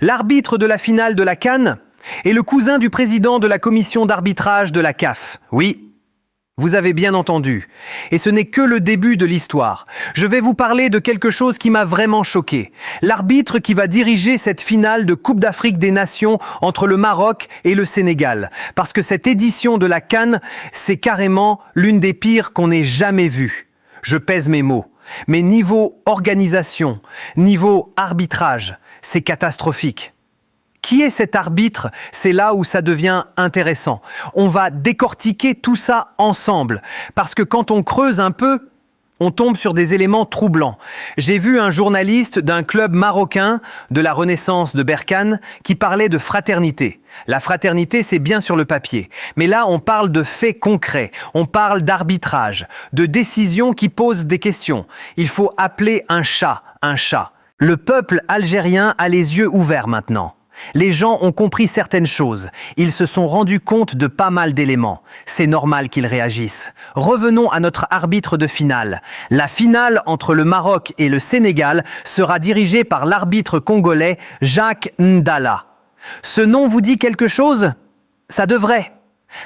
L'arbitre de la finale de la CAN est le cousin du président de la commission d'arbitrage de la CAF. Oui, vous avez bien entendu. Et ce n'est que le début de l'histoire. Je vais vous parler de quelque chose qui m'a vraiment choqué. L'arbitre qui va diriger cette finale de Coupe d'Afrique des Nations entre le Maroc et le Sénégal. Parce que cette édition de la CAN, c'est carrément l'une des pires qu'on ait jamais vues. Je pèse mes mots. Mais niveau organisation, niveau arbitrage, c'est catastrophique. Qui est cet arbitre? C'est là où ça devient intéressant. On va décortiquer tout ça ensemble. Parce que quand on creuse un peu, on tombe sur des éléments troublants. J'ai vu un journaliste d'un club marocain de la Renaissance de Berkane qui parlait de fraternité. La fraternité, c'est bien sur le papier. Mais là, on parle de faits concrets. On parle d'arbitrage, de décisions qui posent des questions. Il faut appeler un chat un chat. Le peuple algérien a les yeux ouverts maintenant. Les gens ont compris certaines choses. Ils se sont rendus compte de pas mal d'éléments. C'est normal qu'ils réagissent. Revenons à notre arbitre de finale. La finale entre le Maroc et le Sénégal sera dirigée par l'arbitre congolais Jacques Ndala. Ce nom vous dit quelque chose? Ça devrait.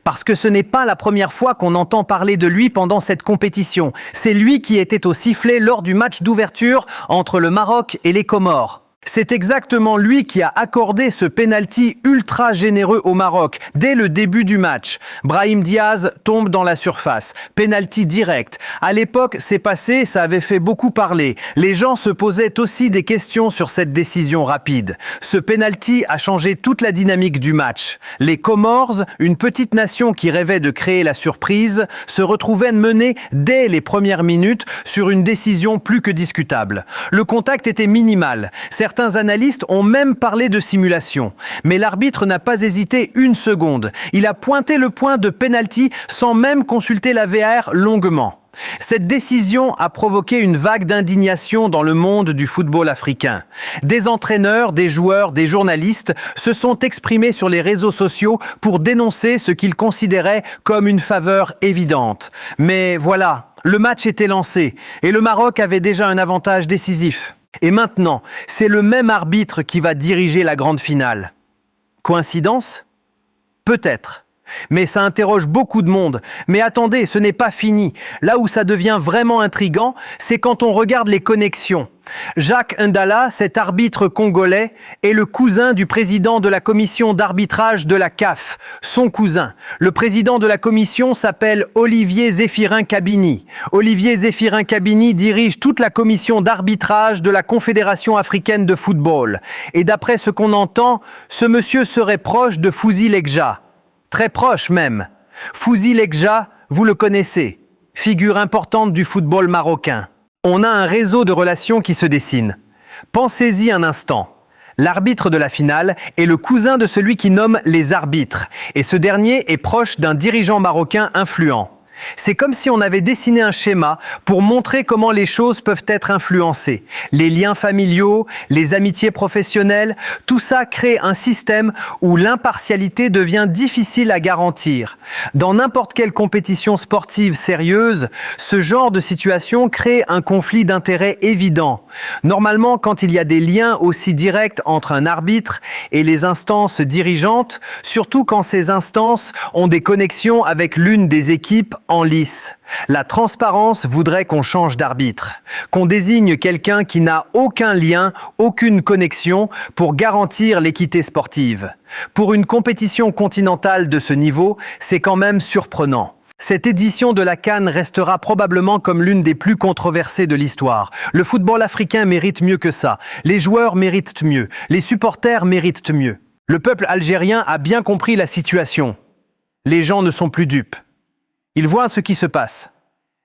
Parce que ce n'est pas la première fois qu'on entend parler de lui pendant cette compétition. C'est lui qui était au sifflet lors du match d'ouverture entre le Maroc et les Comores. C'est exactement lui qui a accordé ce penalty ultra généreux au Maroc dès le début du match. Brahim Diaz tombe dans la surface. Penalty direct. À l'époque, c'est passé, ça avait fait beaucoup parler. Les gens se posaient aussi des questions sur cette décision rapide. Ce penalty a changé toute la dynamique du match. Les Comores, une petite nation qui rêvait de créer la surprise, se retrouvaient menés dès les premières minutes sur une décision plus que discutable. Le contact était minimal. Certains analystes ont même parlé de simulation. Mais l'arbitre n'a pas hésité une seconde. Il a pointé le point de penalty sans même consulter la VAR longuement. Cette décision a provoqué une vague d'indignation dans le monde du football africain. Des entraîneurs, des joueurs, des journalistes se sont exprimés sur les réseaux sociaux pour dénoncer ce qu'ils considéraient comme une faveur évidente. Mais voilà, le match était lancé et le Maroc avait déjà un avantage décisif. Et maintenant, c'est le même arbitre qui va diriger la grande finale. Coïncidence? Peut-être. Mais ça interroge beaucoup de monde. Mais attendez, ce n'est pas fini. Là où ça devient vraiment intriguant, c'est quand on regarde les connexions. Jacques Ndala, cet arbitre congolais, est le cousin du président de la commission d'arbitrage de la CAF, son cousin. Le président de la commission s'appelle Olivier Zéphirin Kabini. Olivier Zéphirin Kabini dirige toute la commission d'arbitrage de la Confédération africaine de football. Et d'après ce qu'on entend, ce monsieur serait proche de Fouzi Lekja. Très proche même. Fouzi Lekja, vous le connaissez, figure importante du football marocain. On a un réseau de relations qui se dessine. Pensez-y un instant. L'arbitre de la finale est le cousin de celui qui nomme les arbitres, et ce dernier est proche d'un dirigeant marocain influent. C'est comme si on avait dessiné un schéma pour montrer comment les choses peuvent être influencées. Les liens familiaux, les amitiés professionnelles, tout ça crée un système où l'impartialité devient difficile à garantir. Dans n'importe quelle compétition sportive sérieuse, ce genre de situation crée un conflit d'intérêts évident. Normalement, quand il y a des liens aussi directs entre un arbitre et les instances dirigeantes, surtout quand ces instances ont des connexions avec l'une des équipes en lice. La transparence voudrait qu'on change d'arbitre, qu'on désigne quelqu'un qui n'a aucun lien, aucune connexion pour garantir l'équité sportive. Pour une compétition continentale de ce niveau, c'est quand même surprenant. Cette édition de la CAN restera probablement comme l'une des plus controversées de l'histoire. Le football africain mérite mieux que ça. Les joueurs méritent mieux. Les supporters méritent mieux. Le peuple algérien a bien compris la situation. Les gens ne sont plus dupes. Ils voient ce qui se passe.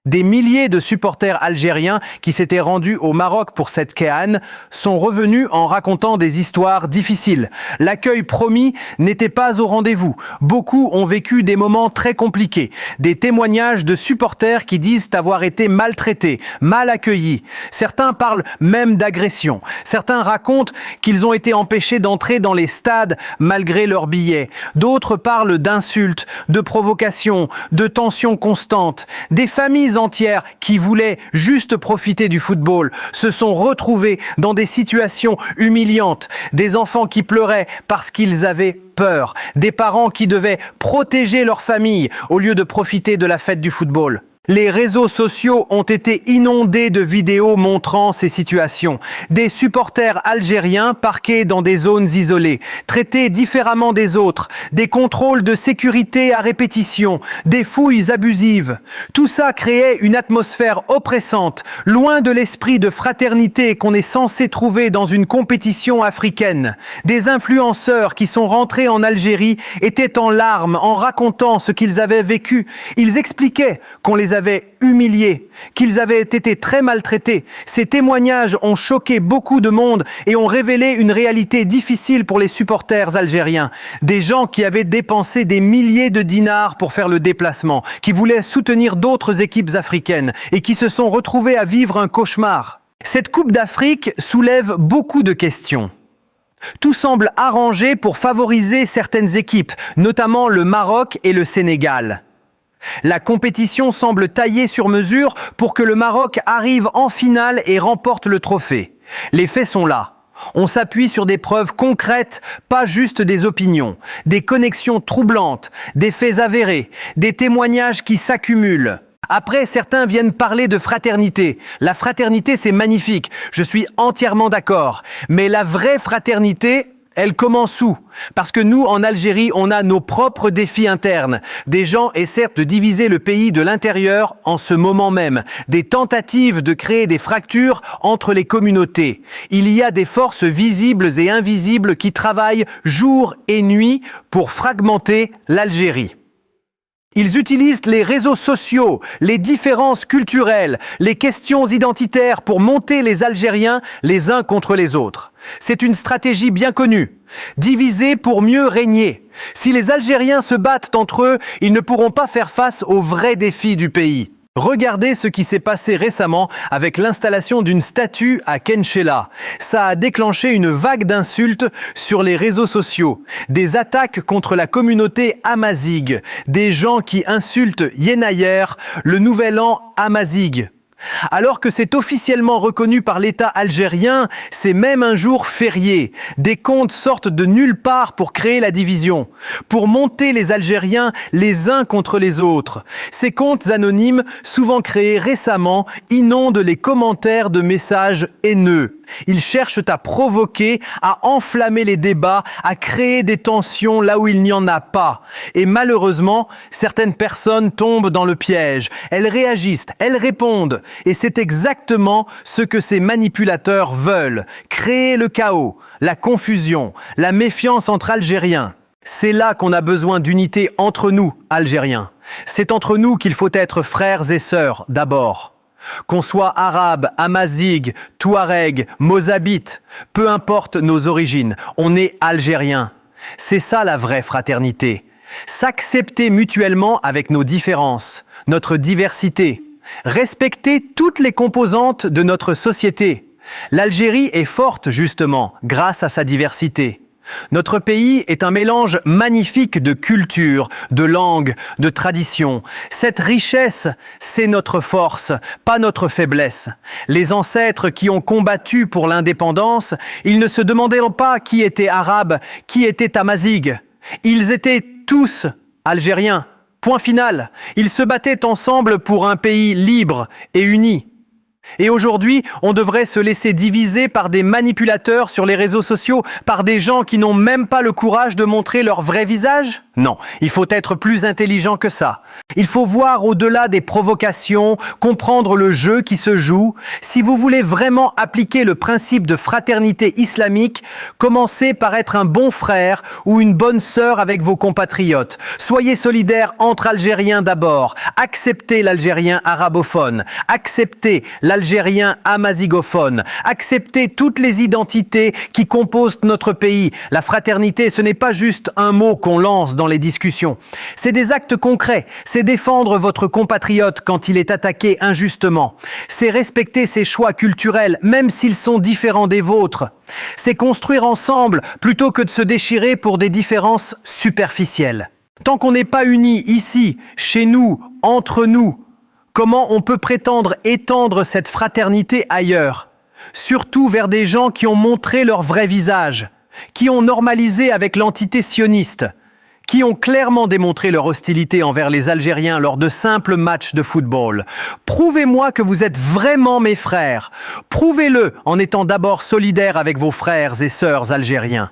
Des milliers de supporters algériens qui s'étaient rendus au Maroc pour cette CAN sont revenus en racontant des histoires difficiles. L'accueil promis n'était pas au rendez-vous. Beaucoup ont vécu des moments très compliqués. Des témoignages de supporters qui disent avoir été maltraités, mal accueillis. Certains parlent même d'agression. Certains racontent qu'ils ont été empêchés d'entrer dans les stades malgré leurs billets. D'autres parlent d'insultes, de provocations, de tensions constantes. Des familles familles entières qui voulaient juste profiter du football se sont retrouvées dans des situations humiliantes. Des enfants qui pleuraient parce qu'ils avaient peur. Des parents qui devaient protéger leur famille au lieu de profiter de la fête du football. Les réseaux sociaux ont été inondés de vidéos montrant ces situations. Des supporters algériens parqués dans des zones isolées, traités différemment des autres, des contrôles de sécurité à répétition, des fouilles abusives. Tout ça créait une atmosphère oppressante, loin de l'esprit de fraternité qu'on est censé trouver dans une compétition africaine. Des influenceurs qui sont rentrés en Algérie étaient en larmes en racontant ce qu'ils avaient vécu. Ils expliquaient qu'on les avaient humiliés, qu'ils avaient été très maltraités. Ces témoignages ont choqué beaucoup de monde et ont révélé une réalité difficile pour les supporters algériens. Des gens qui avaient dépensé des milliers de dinars pour faire le déplacement, qui voulaient soutenir d'autres équipes africaines et qui se sont retrouvés à vivre un cauchemar. Cette Coupe d'Afrique soulève beaucoup de questions. Tout semble arrangé pour favoriser certaines équipes, notamment le Maroc et le Sénégal. La compétition semble taillée sur mesure pour que le Maroc arrive en finale et remporte le trophée. Les faits sont là. On s'appuie sur des preuves concrètes, pas juste des opinions, des connexions troublantes, des faits avérés, des témoignages qui s'accumulent. Après, certains viennent parler de fraternité. La fraternité, c'est magnifique, je suis entièrement d'accord. Mais la vraie fraternité, elle commence où? Parce que nous, en Algérie, on a nos propres défis internes. Des gens essaient de diviser le pays de l'intérieur en ce moment même. Des tentatives de créer des fractures entre les communautés. Il y a des forces visibles et invisibles qui travaillent jour et nuit pour fragmenter l'Algérie. Ils utilisent les réseaux sociaux, les différences culturelles, les questions identitaires pour monter les Algériens les uns contre les autres. C'est une stratégie bien connue. Diviser pour mieux régner. Si les Algériens se battent entre eux, ils ne pourront pas faire face aux vrais défis du pays. Regardez ce qui s'est passé récemment avec l'installation d'une statue à Kenchela. Ça a déclenché une vague d'insultes sur les réseaux sociaux. Des attaques contre la communauté amazigh. Des gens qui insultent Yenayer, le nouvel an amazigh. Alors que c'est officiellement reconnu par l'État algérien, c'est même un jour férié. Des comptes sortent de nulle part pour créer la division, pour monter les Algériens les uns contre les autres. Ces comptes anonymes, souvent créés récemment, inondent les commentaires de messages haineux. Ils cherchent à provoquer, à enflammer les débats, à créer des tensions là où il n'y en a pas. Et malheureusement, certaines personnes tombent dans le piège. Elles réagissent, elles répondent. Et c'est exactement ce que ces manipulateurs veulent. Créer le chaos, la confusion, la méfiance entre Algériens. C'est là qu'on a besoin d'unité entre nous, Algériens. C'est entre nous qu'il faut être frères et sœurs, d'abord. Qu'on soit arabe, amazigh, touareg, mozabite, peu importe nos origines, on est algériens. C'est ça la vraie fraternité. S'accepter mutuellement avec nos différences, notre diversité. Respecter toutes les composantes de notre société. L'Algérie est forte justement grâce à sa diversité. Notre pays est un mélange magnifique de cultures, de langues, de traditions. Cette richesse, c'est notre force, pas notre faiblesse. Les ancêtres qui ont combattu pour l'indépendance, ils ne se demandaient pas qui était arabe, qui était amazigh. Ils étaient tous algériens. Point final. Ils se battaient ensemble pour un pays libre et uni. Et aujourd'hui, on devrait se laisser diviser par des manipulateurs sur les réseaux sociaux, par des gens qui n'ont même pas le courage de montrer leur vrai visage? Non, il faut être plus intelligent que ça. Il faut voir au-delà des provocations, comprendre le jeu qui se joue. Si vous voulez vraiment appliquer le principe de fraternité islamique, commencez par être un bon frère ou une bonne sœur avec vos compatriotes. Soyez solidaires entre Algériens d'abord. Acceptez l'Algérien arabophone. Acceptez l'Algérien amazigophone. Acceptez toutes les identités qui composent notre pays. La fraternité, ce n'est pas juste un mot qu'on lance dans les discussions. C'est des actes concrets. C'est défendre votre compatriote quand il est attaqué injustement. C'est respecter ses choix culturels, même s'ils sont différents des vôtres. C'est construire ensemble plutôt que de se déchirer pour des différences superficielles. Tant qu'on n'est pas unis ici, chez nous, entre nous, Comment on peut prétendre étendre cette fraternité ailleurs, surtout vers des gens qui ont montré leur vrai visage, qui ont normalisé avec l'entité sioniste, qui ont clairement démontré leur hostilité envers les Algériens lors de simples matchs de football. Prouvez-moi que vous êtes vraiment mes frères. Prouvez-le en étant d'abord solidaires avec vos frères et sœurs algériens.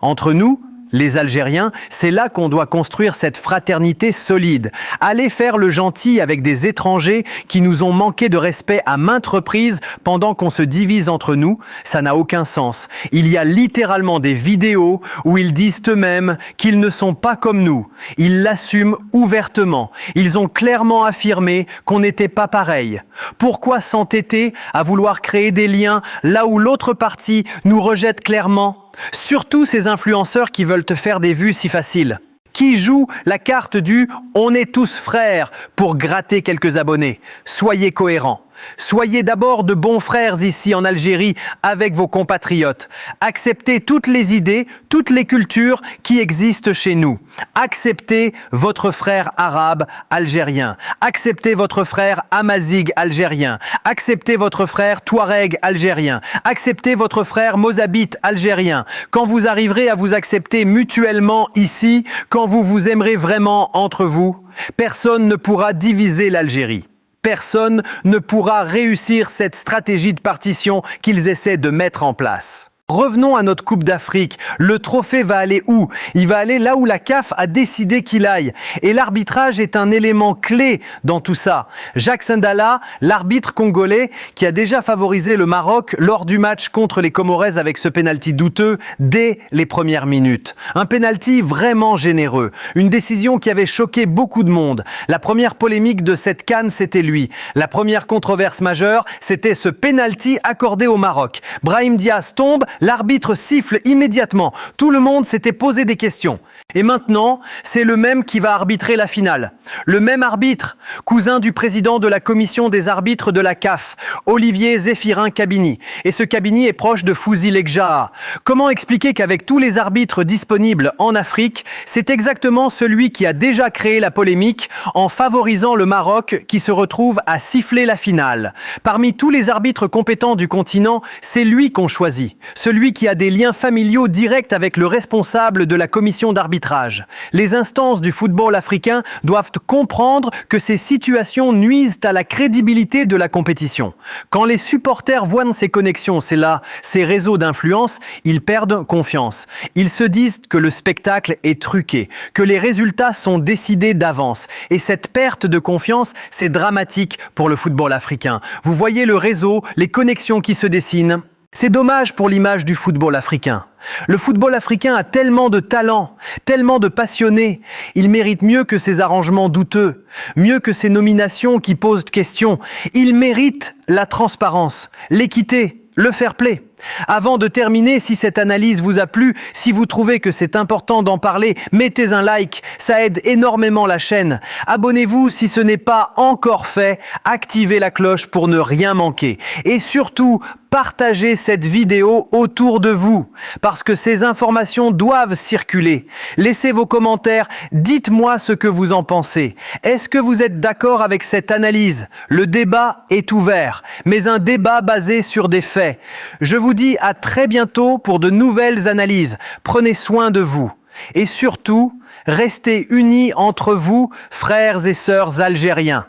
Entre nous, les Algériens, c'est là qu'on doit construire cette fraternité solide. Aller faire le gentil avec des étrangers qui nous ont manqué de respect à maintes reprises pendant qu'on se divise entre nous, ça n'a aucun sens. Il y a littéralement des vidéos où ils disent eux-mêmes qu'ils ne sont pas comme nous. Ils l'assument ouvertement. Ils ont clairement affirmé qu'on n'était pas pareil. Pourquoi s'entêter à vouloir créer des liens là où l'autre partie nous rejette clairement ? Surtout ces influenceurs qui veulent te faire des vues si faciles, qui jouent la carte du « on est tous frères » pour gratter quelques abonnés. Soyez cohérents. Soyez d'abord de bons frères ici en Algérie avec vos compatriotes. Acceptez toutes les idées, toutes les cultures qui existent chez nous. Acceptez votre frère arabe algérien. Acceptez votre frère amazigh algérien. Acceptez votre frère touareg algérien. Acceptez votre frère mozabite algérien. Quand vous arriverez à vous accepter mutuellement ici, quand vous vous aimerez vraiment entre vous, personne ne pourra diviser l'Algérie. Personne ne pourra réussir cette stratégie de partition qu'ils essaient de mettre en place. Revenons à notre Coupe d'Afrique. Le trophée va aller où? Il va aller là où la CAF a décidé qu'il aille. Et l'arbitrage est un élément clé dans tout ça. Jacques Sindala, l'arbitre congolais, qui a déjà favorisé le Maroc lors du match contre les Comoraises avec ce pénalty douteux dès les premières minutes. Un pénalty vraiment généreux. Une décision qui avait choqué beaucoup de monde. La première polémique de cette CAN, c'était lui. La première controverse majeure, c'était ce pénalty accordé au Maroc. Brahim Diaz tombe, l'arbitre siffle immédiatement. Tout le monde s'était posé des questions. Et maintenant, c'est le même qui va arbitrer la finale. Le même arbitre, cousin du président de la commission des arbitres de la CAF, Olivier Zéphirin Kabini. Et ce Kabini est proche de Fouzi Lekjaa. Comment expliquer qu'avec tous les arbitres disponibles en Afrique, c'est exactement celui qui a déjà créé la polémique en favorisant le Maroc qui se retrouve à siffler la finale. Parmi tous les arbitres compétents du continent, c'est lui qu'on choisit. Celui qui a des liens familiaux directs avec le responsable de la commission d'arbitrage. Les instances du football africain doivent comprendre que ces situations nuisent à la crédibilité de la compétition. Quand les supporters voient ces connexions, ces réseaux d'influence, ils perdent confiance. Ils se disent que le spectacle est truqué, que les résultats sont décidés d'avance. Et cette perte de confiance, c'est dramatique pour le football africain. Vous voyez le réseau, les connexions qui se dessinent. C'est dommage pour l'image du football africain. Le football africain a tellement de talent, tellement de passionnés. Il mérite mieux que ces arrangements douteux, mieux que ces nominations qui posent questions. Il mérite la transparence, l'équité, le fair play. Avant de terminer, si cette analyse vous a plu, si vous trouvez que c'est important d'en parler, mettez un like, ça aide énormément la chaîne. Abonnez-vous si ce n'est pas encore fait, activez la cloche pour ne rien manquer. Et surtout, partagez cette vidéo autour de vous, parce que ces informations doivent circuler. Laissez vos commentaires, dites-moi ce que vous en pensez. Est-ce que vous êtes d'accord avec cette analyse? Le débat est ouvert, mais un débat basé sur des faits. Je vous dis à très bientôt pour de nouvelles analyses. Prenez soin de vous. Et surtout, restez unis entre vous, frères et sœurs algériens.